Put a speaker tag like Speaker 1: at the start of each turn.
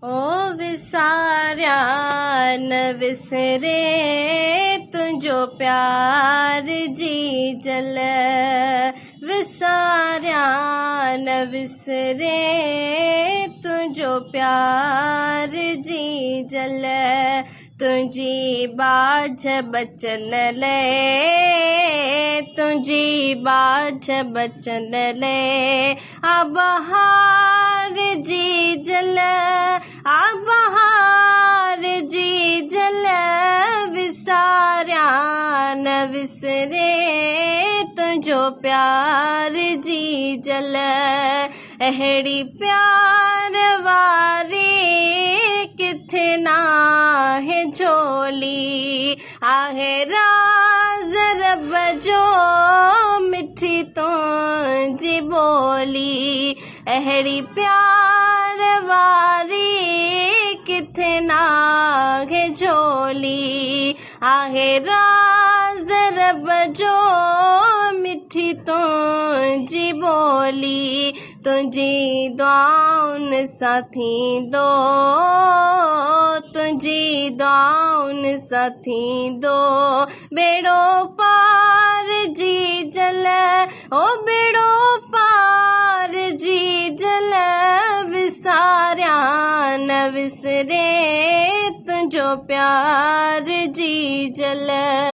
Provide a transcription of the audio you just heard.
Speaker 1: ओ विसारिया न विसरे तुंहिंजो प्यार जी जल, विसारिया न विसरे तुंहिंजो प्यार जी जल। तुंहिंजी बाझ बचन ले, तुंहिंजी बाझ बचन ले आ बहार जी जल, आ बहार जी जल। विसारिया न विसरे तुंहिंजो प्यार जी जल। अहिड़ी प्यार वारी किथे नाहे झोली, आहे राज़ रब जो मिठी तुंहिंजी ॿोली। अहिड़ी प्यार वारी किथे नाहे झोली, आहे राज़ रब जो मिठी तुंहिंजी ॿोली। तुंहिंजी दुआउनि सां थींदो, तुंहिंजी दुआउनि सां थींदो बेड़ो पार जी जल, ओ बेड़ो पार जी जल। विसारिया न विसरे तुंहिंजो प्यार जी जल।